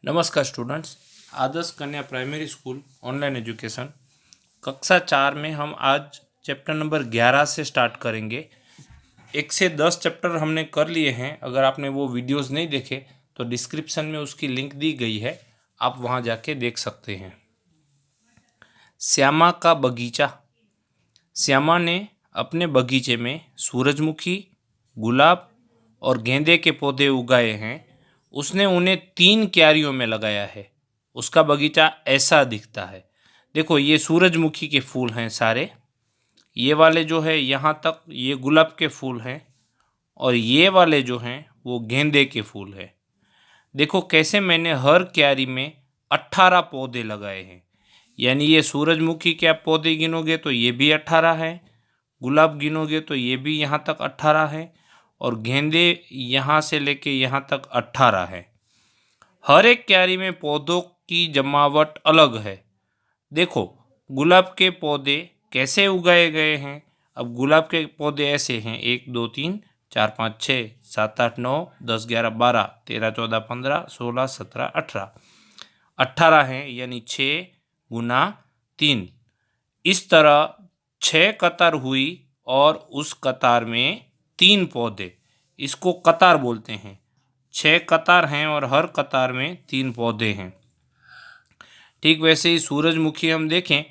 नमस्कार स्टूडेंट्स, आदर्श कन्या primary school online education कक्षा 4 में हम आज चैप्टर नंबर 11 से स्टार्ट करेंगे। 1 से 10 चैप्टर हमने कर लिए हैं। अगर आपने वो वीडियोस नहीं देखे तो डिस्क्रिप्शन में उसकी लिंक दी गई है, आप वहाँ जाके देख सकते हैं। श्यामा का बगीचा। श्यामा ने अपने बगीचे में सूरजमुखी, गुलाब और गेंदे के पौधे उगाए हैं। उसने उन्हें 3 क्यारियों में लगाया है। उसका बगीचा ऐसा दिखता है। देखो, ये सूरजमुखी के फूल हैं सारे। ये वाले जो है यहाँ तक ये गुलाब के फूल हैं और ये वाले जो हैं वो गेंदे के फूल हैं। देखो कैसे मैंने हर क्यारी में 18 पौधे लगाए हैं। यानी ये सूरजमुखी के आप पौधे गिनोगे तो ये भी 18 है, गुलाब गिनोगे तो ये भी यहाँ तक 18 है और गेंदे यहाँ से लेके यहाँ तक 18 है। हर एक क्यारी में पौधों की जमावट अलग है। देखो गुलाब के पौधे कैसे उगाए गए हैं। अब गुलाब के पौधे ऐसे हैं 1 2 3 4 5 6 7 8 9 10 11 12 13 14 15 16 17 18 18 हैं, यानी 6 गुना 3। इस तरह 6 कतार हुई और उस कतार में 3 पौधे, इसको कतार बोलते हैं। 6 कतार हैं और हर कतार में 3 पौधे हैं। ठीक वैसे ही सूरजमुखी हम देखें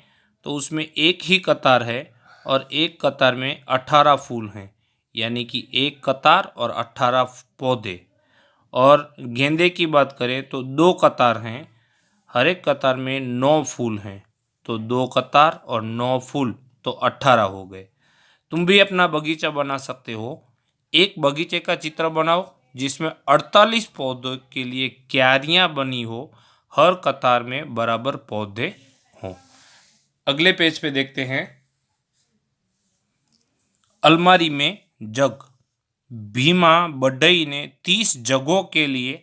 तो उसमें एक ही कतार है और एक कतार में 18 फूल हैं, यानी कि एक कतार और 18 पौधे। और गेंदे की बात करें तो 2 कतार हैं, हर एक कतार में 9 फूल हैं, तो 2 कतार और 9 फूल तो 18 हो गए। तुम भी अपना बगीचा बना सकते हो। एक बगीचे का चित्र बनाओ जिसमें 48 पौधों के लिए क्यारियां बनी हो, हर कतार में बराबर पौधे हों। अगले पेज पे देखते हैं। अलमारी में जग। भीमा बढ़ई ने 30 जगों के लिए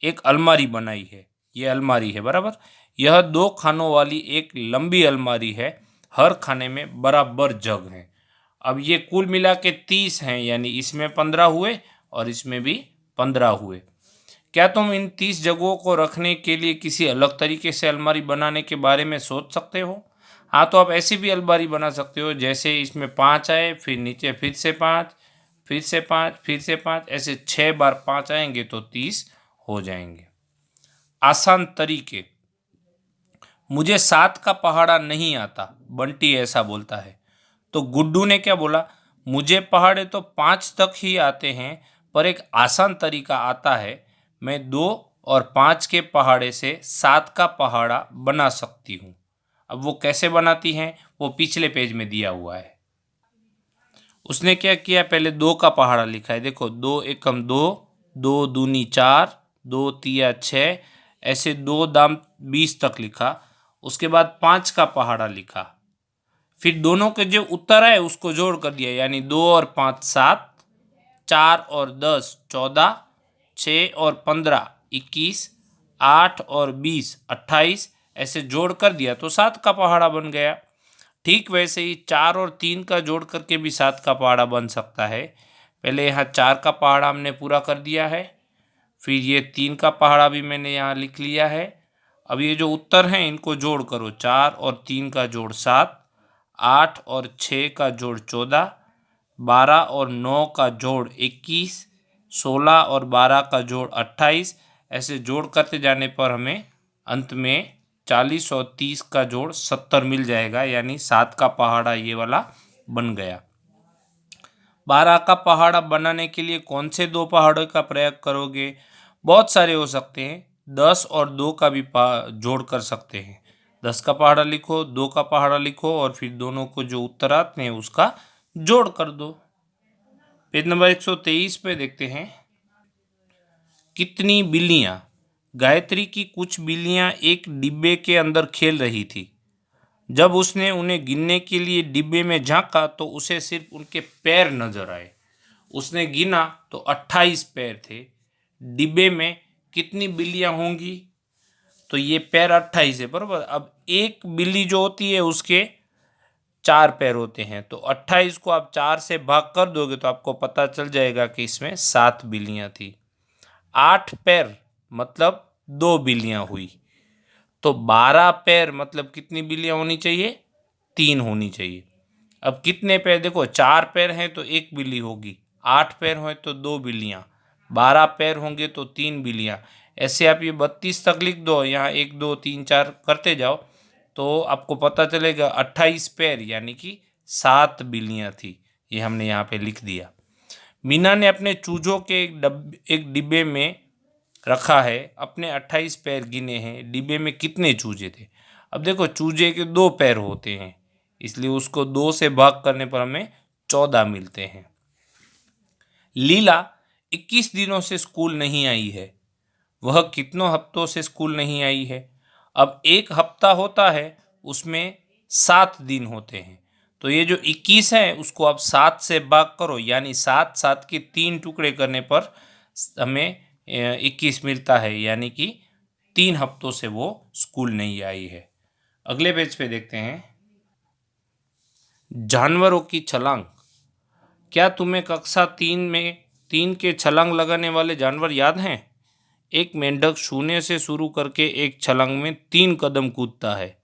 एक अलमारी बनाई है। यह अलमारी है बराबर। यह 2 खानों वाली एक लंबी अलमारी है। हर खाने में बराबर जग हैं। अब ये कुल मिला के 30 हैं, यानी इसमें 15 हुए और इसमें भी 15 हुए। क्या तुम इन 30 जगहों को रखने के लिए किसी अलग तरीके से अलमारी बनाने के बारे में सोच सकते हो? हाँ, तो आप ऐसी भी अलमारी बना सकते हो जैसे इसमें 5 आए, फिर नीचे फिर से 5, फिर से 5, फिर से 5, ऐसे 6 बार 5 आएंगे तो 30 हो जाएंगे। आसान तरीके। मुझे 7 का पहाड़ा नहीं आता, बंटी ऐसा बोलता है। तो गुड्डू ने क्या बोला, मुझे पहाड़े तो 5 तक ही आते हैं, पर एक आसान तरीका आता है। मैं 2 और 5 के पहाड़े से 7 का पहाड़ा बना सकती हूँ। अब वो कैसे बनाती हैं वो पिछले पेज में दिया हुआ है। उसने क्या किया, पहले 2 का पहाड़ा लिखा है। देखो 2 एकम 2, 2 दूनी 4, 2 तिया 6, ऐसे 2 दाम 20 तक लिखा। उसके बाद 5 का पहाड़ा लिखा, फिर दोनों के जो उत्तर है उसको जोड़ कर दिया, यानी 2 और 5 7, 4 और 10 14, 6 और 15 21, 8 और 20 28, ऐसे जोड़ कर दिया तो 7 का पहाड़ा बन गया। ठीक वैसे ही 4 और 3 का जोड़ करके भी 7 का पहाड़ा बन सकता है। पहले यहाँ 4 का पहाड़ा हमने पूरा कर दिया है, फिर ये 3 का पहाड़ा भी मैंने यहाँ लिख लिया है। अब ये जो उत्तर हैं इनको जोड़ करो, 4 और 3 का जोड़ 7, 8 और 6 का जोड़ 14, 12 और 9 का जोड़ 21, 16 और 12 का जोड़ 28, ऐसे जोड़ करते जाने पर हमें अंत में 40 और 30 का जोड़ 70 मिल जाएगा, यानी 7 का पहाड़ा ये वाला बन गया। 12 का पहाड़ा बनाने के लिए कौन से 2 पहाड़ों का प्रयोग करोगे? बहुत सारे हो सकते हैं। 10 और 2 का भी जोड़ कर सकते हैं। 10 का पहाड़ा लिखो, 2 का पहाड़ा लिखो और फिर दोनों को जो उत्तर आते हैं उसका जोड़ कर दो। पेज नंबर 123 पे देखते हैं। कितनी बिल्लियां। गायत्री की कुछ बिल्लियां एक डिब्बे के अंदर खेल रही थी। जब उसने उन्हें गिनने के लिए डिब्बे में झांका तो उसे सिर्फ उनके पैर नजर आए। उसने गिना तो 28 पैर थे। डिब्बे में कितनी बिल्लियां होंगी? तो ये पैर 28 है बराबर। अब एक बिल्ली जो होती है उसके 4 पैर होते हैं, तो 28 को आप 4 से भाग कर दोगे तो आपको पता चल जाएगा कि इसमें 7 बिल्लियां थी। 8 पैर मतलब 2 बिल्लियाँ हुई। तो 12 पैर मतलब कितनी बिल्लियाँ होनी चाहिए? 3 होनी चाहिए। अब कितने पैर देखो, 4 पैर हैं तो 1 बिल्ली होगी, 8 पैर हैं तो 2 बिल्लियाँ, 12 पैर होंगे तो 3 बिल्लियाँ। ऐसे आप ये 32 तक लिख दो, यहाँ 1 2 3 4 करते जाओ तो आपको पता चलेगा 28 पैर यानी कि 7 बिल्लियाँ थी। ये हमने यहाँ पे लिख दिया। मीना ने अपने चूजों के एक डिब्बे में रखा है, अपने 28 पैर गिने हैं, डिब्बे में कितने चूजे थे? अब देखो, चूजे के 2 पैर होते हैं, इसलिए उसको 2 से भाग करने पर हमें 14 मिलते हैं। लीला 21 दिनों से स्कूल नहीं आई है, वह कितनों हफ्तों से स्कूल नहीं आई है? अब एक हफ्ता होता है, उसमें 7 दिन होते हैं, तो ये जो 21 है उसको आप 7 से भाग करो, यानी 7 7 के 3 टुकड़े करने पर हमें 21 मिलता है, यानी कि 3 हफ्तों से वो स्कूल नहीं आई है। अगले पेज पे देखते हैं, जानवरों की छलांग। क्या तुम्हें कक्षा 3 में 3 के छलांग लगाने वाले जानवर याद हैं? एक मेंढक शून्य से शुरू करके एक छलांग में 3 कदम कूदता है।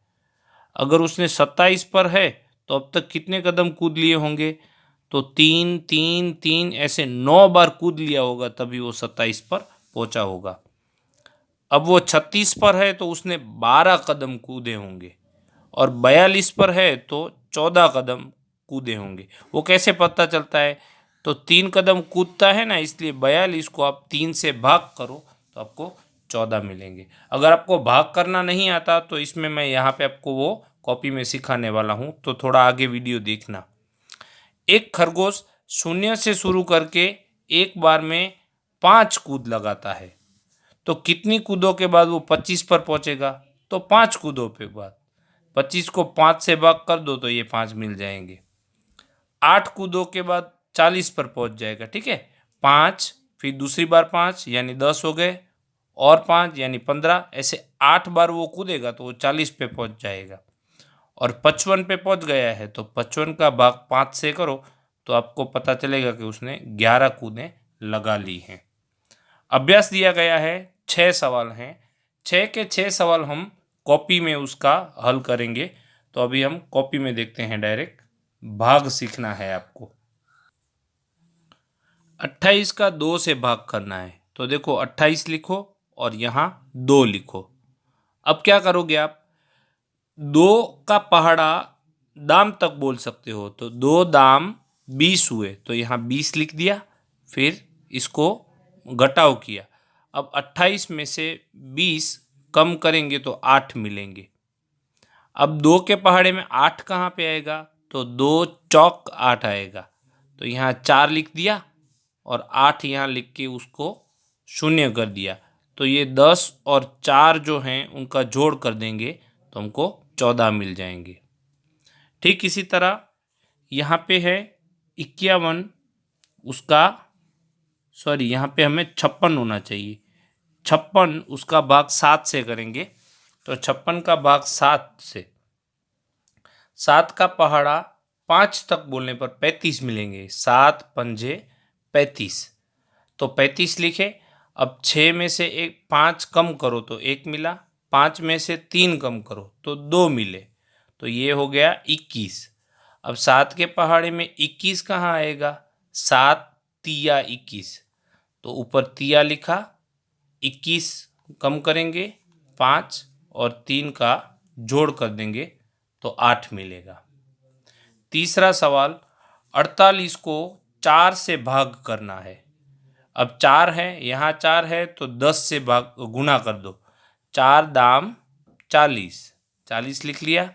अगर उसने 27 पर है तो अब तक कितने कदम कूद लिए होंगे? तो 3 3 3 ऐसे 9 बार कूद लिया होगा, तभी वो 27 पर पहुंचा होगा। अब वो 36 पर है तो उसने 12 कदम कूदे होंगे, और 42 पर है तो 14 कदम कूदे होंगे। वो कैसे पता चलता है? तो 3 कदम कूदता है ना, इसलिए 42 को आप 3 से भाग करो तो आपको 14 मिलेंगे। अगर आपको भाग करना नहीं आता तो इसमें मैं यहाँ पे आपको वो कॉपी में सिखाने वाला हूँ, तो थोड़ा आगे वीडियो देखना। एक खरगोश शून्य से शुरू करके एक बार में 5 कूद लगाता है, तो कितनी कूदों के बाद वो 25 पर पहुंचेगा? तो 5 कूदों के बाद। 25 को 5 से भाग कर दो तो ये 5 मिल जाएंगे। 8 कूदों के बाद 40 पर पहुंच जाएगा, ठीक है। 5 फिर दूसरी बार 5 यानी 10 हो गए, और 5 यानी 15, ऐसे 8 बार वो कूदेगा तो वो 40 पे पहुंच जाएगा। और 55 पे पहुंच गया है तो 55 का भाग 5 से करो तो आपको पता चलेगा कि उसने 11 कूदें लगा ली हैं। अभ्यास दिया गया है, 6 सवाल हैं, 6 के 6 सवाल हम कॉपी में उसका हल करेंगे। तो अभी हम कॉपी में देखते हैं डायरेक्ट। भाग सीखना है आपको। 28 का 2 से भाग करना है, तो देखो 28 लिखो और यहाँ 2 लिखो। अब क्या करोगे आप? 2 का पहाड़ा दाम तक बोल सकते हो, तो 2 दाम 20 हुए तो यहाँ 20 लिख दिया, फिर इसको घटाव किया। अब 28 में से 20 कम करेंगे तो 8 मिलेंगे। अब 2 के पहाड़े में 8 कहाँ पे आएगा? तो 2 चौक 8 आएगा, तो यहाँ 4 लिख दिया और 8 यहाँ लिख के उसको शून्य कर दिया। तो ये 10 और 4 जो हैं उनका जोड़ कर देंगे तो हमको 14 मिल जाएंगे। ठीक इसी तरह यहाँ पे है 51, उसका यहाँ पे हमें 56 होना चाहिए। 56 उसका भाग 7 से करेंगे, तो 56 का भाग 7 से, 7 का पहाड़ा 5 तक बोलने पर 35 मिलेंगे। 7 पंजे 35, तो 35 लिखे। अब 6 में से 5 कम करो तो 1 मिला, 5 में से 3 कम करो तो 2 मिले, तो ये हो गया 21। अब 7 के पहाड़े में 21 कहाँ आएगा? 7 तिया 21, तो ऊपर तिया लिखा, 21 कम करेंगे 5 और 3 का जोड़ कर देंगे तो 8 मिलेगा। तीसरा सवाल, 48 को 4 से भाग करना है। अब 4 है, यहाँ 4 है तो 10 से भाग गुना कर दो। 4 दाम 40, 40 लिख लिया।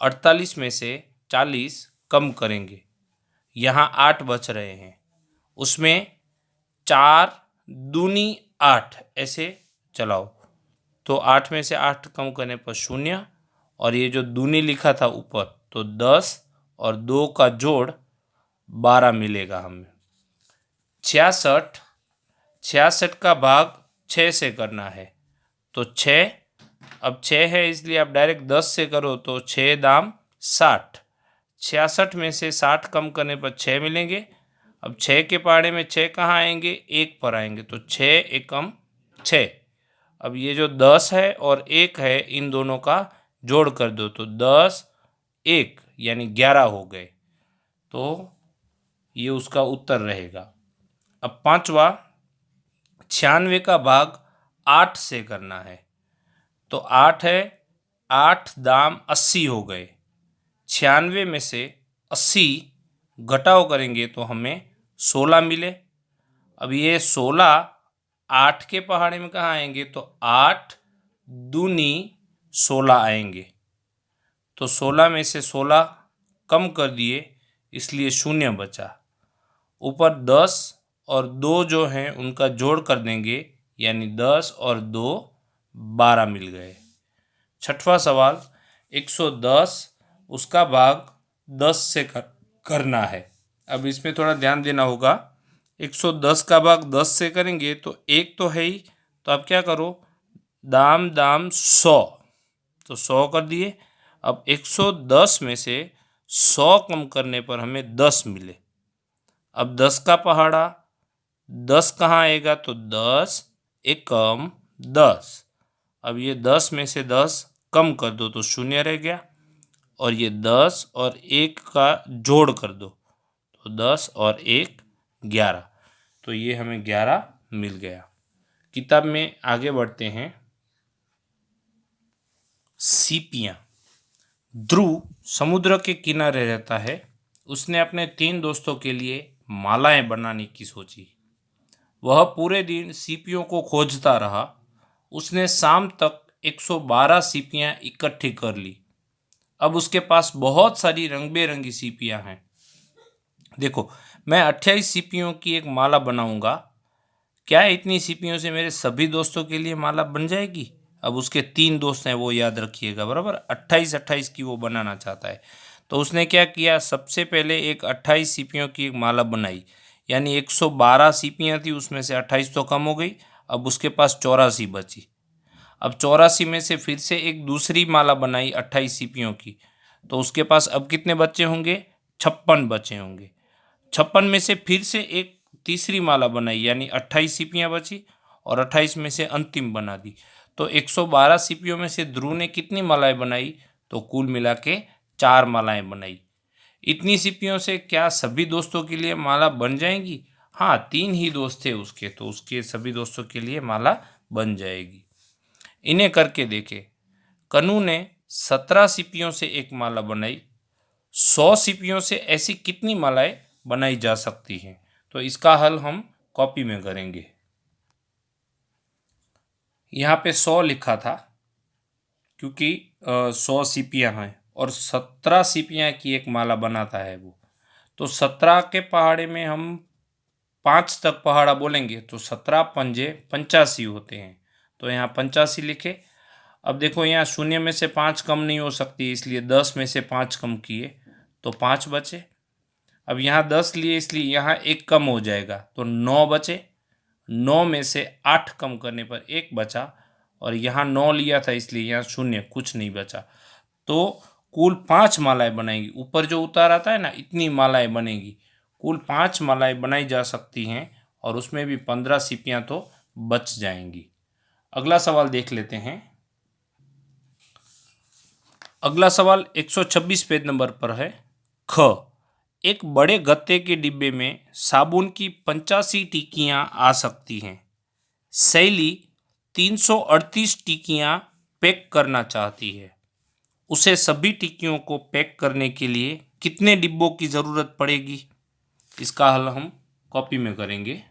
48 में से 40 कम करेंगे, यहाँ 8 बच रहे हैं, उसमें 4 दूनी 8 ऐसे चलाओ, तो 8 में से 8 कम करने पर 0, और ये जो दूनी लिखा था ऊपर तो 10 और 2 का जोड़ 12 मिलेगा हमें। 66, 66 का भाग 6 से करना है, तो 6, अब 6 है इसलिए आप डायरेक्ट 10 से करो तो 6 दाम 60, 66 में से 60 कम करने पर 6 मिलेंगे। अब 6 के पहाड़े में 6 कहाँ आएंगे? 1 पर आएंगे, तो 6 एकम 6। अब ये जो 10 है और 1 है, इन दोनों का जोड़ कर दो तो 10 1 यानी 11 हो गए। तो ये उसका उत्तर रहेगा। अब पांचवा, 96 का भाग 8 से करना है। तो 8 है, 8 दाम 80 हो गए। 96 में से 80 घटाव करेंगे तो हमें 16 मिले। अब ये 16 8 के पहाड़े में कहाँ आएंगे, तो 8 दूनी 16 आएंगे। तो 16 में से 16 कम कर दिए, इसलिए 0 बचा। ऊपर 10 और 2 जो हैं उनका जोड़ कर देंगे, यानी 10 और 2 12 मिल गए। छठवां सवाल, 110 उसका भाग 10 से करना है। अब इसमें थोड़ा ध्यान देना होगा। 110 का भाग 10 से करेंगे तो एक तो है ही, तो आप क्या करो, दाम दाम 100, तो 100 कर दिए। अब 110 में से 100 कम करने पर हमें 10 मिले। अब 10 का पहाड़ा 10 कहाँ आएगा, तो 10 एकम 10। अब ये 10 में से 10 कम कर दो तो 0 रह गया, और ये 10 और 1 का जोड़ कर दो तो 10 और 1 11। तो ये हमें 11 मिल गया। किताब में आगे बढ़ते हैं। सीपियाँ। ध्रुव समुद्र के किनारे रहता है। उसने अपने 3 दोस्तों के लिए मालाएं बनाने की सोची। वह पूरे दिन सीपियों को खोजता रहा। उसने शाम तक 112 सीपियाँ इकट्ठी कर ली। अब उसके पास बहुत सारी रंग बेरंगी सीपियाँ हैं। देखो, मैं 28 सीपियों की एक माला बनाऊंगा। क्या इतनी सीपियों से मेरे सभी दोस्तों के लिए माला बन जाएगी? अब उसके 3 दोस्त हैं, वो याद रखिएगा, बराबर 28 की वो बनाना चाहता है। तो उसने क्या किया, सबसे पहले एक 28 सीपियों की एक माला बनाई, यानी 112 सीपियाँ थी, उसमें से 28 तो कम हो गई। अब उसके पास 84 बची। अब 84 में से फिर से एक दूसरी माला बनाई 28 सीपियों की, तो उसके पास अब कितने बच्चे होंगे, 56 बचे होंगे। 56 में से फिर से एक तीसरी माला बनाई, यानी 28 सीपियाँ बची, और 28 में से अंतिम बना दी। तो 112 सीपियों में से ध्रुव ने कितनी मालाएं बनाई, तो कुल मिला के 4 मालाएं बनाई। इतनी सीपियों से क्या सभी दोस्तों के लिए माला बन जाएगी? हाँ, 3 ही दोस्त थे उसके, तो उसके सभी दोस्तों के लिए माला बन जाएगी। इन्हें करके देखे। कनू ने 17 सीपियों से एक माला बनाई। 100 सीपियों से ऐसी कितनी मालाएं बनाई जा सकती हैं? तो इसका हल हम कॉपी में करेंगे। यहाँ पे 100 लिखा था क्योंकि 100 सीपियाँ हैं और 17 सीपियाँ की एक माला बनाता है वो। तो 17 के पहाड़े में हम 5 तक पहाड़ा बोलेंगे तो 17 पंजे 85 होते हैं। तो यहाँ 85 लिखे। अब देखो, यहाँ 0 में से 5 कम नहीं हो सकती, इसलिए 10 में से 5 कम किए तो 5 बचे। अब यहाँ 10 लिए, इसलिए यहाँ 1 कम हो जाएगा तो 9 बचे। 9 में से 8 कम करने पर 1 बचा, और यहाँ 9 लिया था इसलिए यहाँ 0, कुछ नहीं बचा। तो कुल 5 मालाएं बनाएंगी। ऊपर जो उतार आता है ना, इतनी मालाएं बनेगी। कुल 5 मालाएं बनाई जा सकती हैं, और उसमें भी 15 सीपियाँ तो बच जाएंगी। अगला सवाल देख लेते हैं। अगला सवाल 126 पेज नंबर पर है। ख, एक बड़े गत्ते के डिब्बे में साबुन की 85 टिक्कियाँ आ सकती हैं। शैली 338 टिक्कियाँ पैक करना चाहती है। उसे सभी टिक्कियों को पैक करने के लिए कितने डिब्बों की ज़रूरत पड़ेगी? इसका हल हम कॉपी में करेंगे।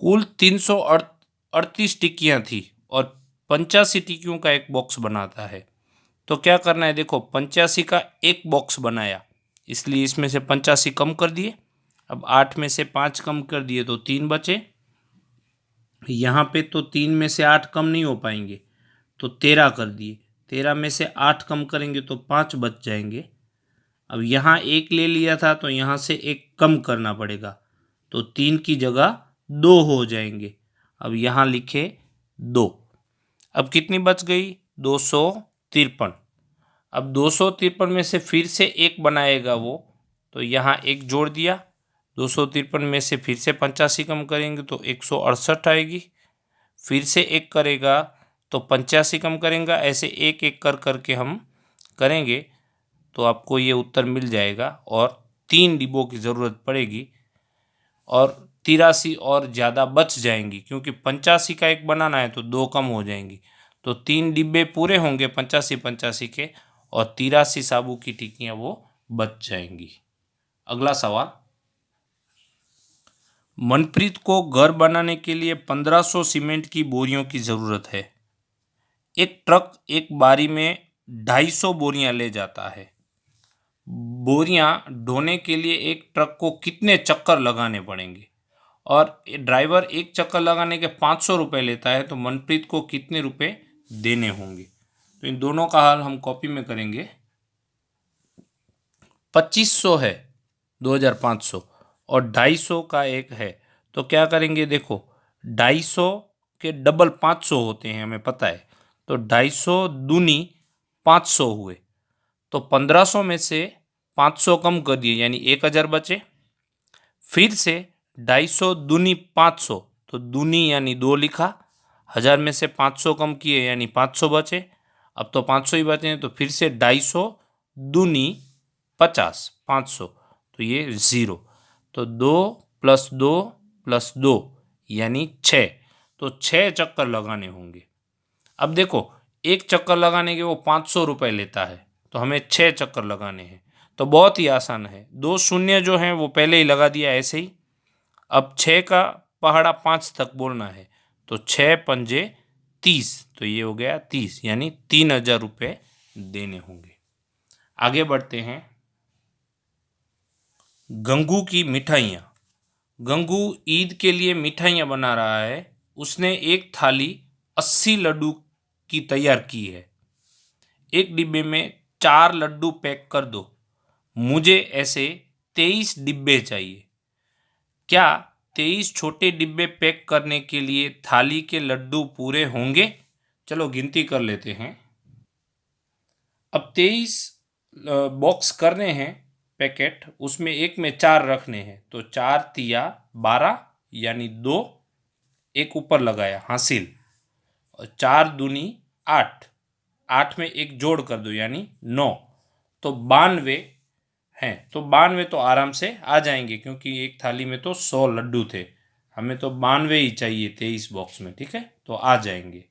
कुल 338 टिक्कियाँ थी और 85 टिक्कियों का एक बॉक्स बनाता है। तो क्या करना है, देखो 85 का एक बॉक्स बनाया, इसलिए इसमें से 85 कम कर दिए। अब 8 में से 5 कम कर दिए तो 3 बचे। यहाँ पे तो 3 में से 8 कम नहीं हो पाएंगे, तो 13 कर दिए। 13 में से 8 कम करेंगे तो 5 बच जाएंगे। अब यहाँ 1 ले लिया था तो यहाँ से 1 कम करना पड़ेगा, तो 3 की जगह 2 हो जाएंगे। अब यहाँ लिखे 2। अब कितनी बच गई, 253। अब 253 में से फिर से 1 बनाएगा वो, तो यहाँ 1 जोड़ दिया। 253 में से फिर से 85 कम करेंगे तो 168 आएगी। फिर से एक करेगा तो 85 कम करेगा। ऐसे एक एक कर करके हम करेंगे तो आपको ये उत्तर मिल जाएगा और 3 डिब्बों की ज़रूरत पड़ेगी और 83 और ज़्यादा बच जाएंगी, क्योंकि 85 का एक बनाना है तो 2 कम हो जाएंगी। तो 3 डिब्बे पूरे होंगे 85 के और 83 साबु की टिक्कियाँ वो बच जाएंगी। अगला सवाल, मनप्रीत को घर बनाने के लिए 1500 सीमेंट की बोरियों की ज़रूरत है। एक ट्रक एक बारी में 250 बोरियां ले जाता है। बोरियां ढोने के लिए एक ट्रक को कितने चक्कर लगाने पड़ेंगे? और ड्राइवर एक चक्कर लगाने के 500 रुपये लेता है, तो मनप्रीत को कितने रुपए देने होंगे? तो इन दोनों का हल हम कॉपी में करेंगे। 2500 है 2500 और 250 का एक है, तो क्या करेंगे? देखो 250 के डबल 500 होते हैं, हमें पता है। तो 250 दूनी 500 हुए, तो 1500 में से 500 कम कर दिए यानी 1000 बचे। फिर से 250 दूनी 500, तो दूनी यानी 2 लिखा, 1000 में से 500 कम किए यानी 500 बचे। अब तो 500 ही बचे हैं, तो फिर से 250 दूनी 50, 500, तो ये 0। तो 2 + 2 + 2 यानी 6, तो 6 चक्कर लगाने होंगे। अब देखो एक चक्कर लगाने के वो 500 रुपये लेता है, तो हमें 6 चक्कर लगाने हैं। तो बहुत ही आसान है, 2 शून्य जो हैं वो पहले ही लगा दिया ऐसे ही। अब 6 का पहाड़ा 5 तक बोलना है, तो 6 पंजे 30, तो ये हो गया 30 यानी 3000 रुपये देने होंगे। आगे बढ़ते हैं। गंगू की मिठाइयाँ। गंगू ईद के लिए मिठाइयाँ बना रहा है। उसने एक थाली 80 लड्डू की तैयार की है। एक डिब्बे में 4 लड्डू पैक कर दो। मुझे ऐसे 23 डिब्बे चाहिए। क्या 23 छोटे डिब्बे पैक करने के लिए थाली के लड्डू पूरे होंगे? चलो गिनती कर लेते हैं। अब 23 बॉक्स करने हैं पैकेट, उसमें एक में 4 रखने हैं, तो 4 तिया 12 यानी 2, एक ऊपर लगाया हासिल, और 4 दूनी 8, 8 में एक जोड़ कर दो यानी 9, तो 92 हैं। तो 92 तो आराम से आ जाएंगे, क्योंकि एक थाली में तो 100 लड्डू थे, हमें तो 92 ही चाहिए 23 बॉक्स में, ठीक है, तो आ जाएंगे,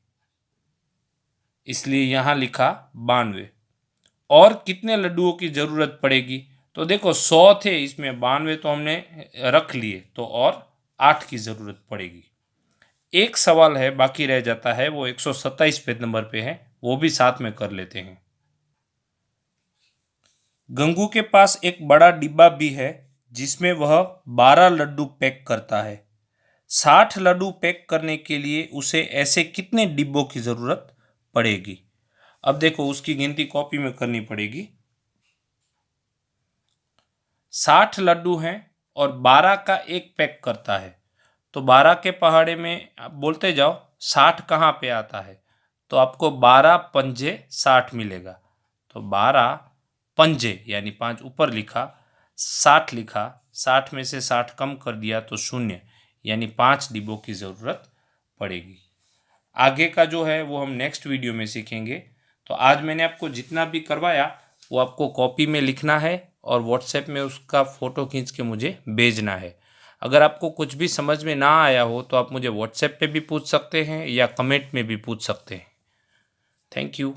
इसलिए यहाँ लिखा 92। और कितने लड्डुओं की ज़रूरत पड़ेगी? तो देखो 100 थे, इसमें 92 तो हमने रख लिए, तो और 8 की ज़रूरत पड़ेगी। एक सवाल है बाकी रह जाता है, वो 127 पेज नंबर पे है, वो भी साथ में कर लेते हैं। गंगू के पास एक बड़ा डिब्बा भी है जिसमें वह 12 लड्डू पैक करता है। 60 लड्डू पैक करने के लिए उसे ऐसे कितने डिब्बों की ज़रूरत पड़ेगी? अब देखो उसकी गिनती कॉपी में करनी पड़ेगी। 60 लड्डू हैं और 12 का एक पैक करता है, तो 12 के पहाड़े में आप बोलते जाओ 60 कहाँ पे आता है, तो आपको 12 पंजे 60 मिलेगा। तो 12 पंजे यानी 5 ऊपर लिखा, 60 लिखा, 60 में से 60 कम कर दिया तो 0 यानी 5 डिब्बों की ज़रूरत पड़ेगी। आगे का जो है वो हम नेक्स्ट वीडियो में सीखेंगे। तो आज मैंने आपको जितना भी करवाया वो आपको कॉपी में लिखना है और व्हाट्सएप में उसका फ़ोटो खींच के मुझे भेजना है। अगर आपको कुछ भी समझ में ना आया हो तो आप मुझे व्हाट्सएप पे भी पूछ सकते हैं या कमेंट में भी पूछ सकते हैं। Thank you.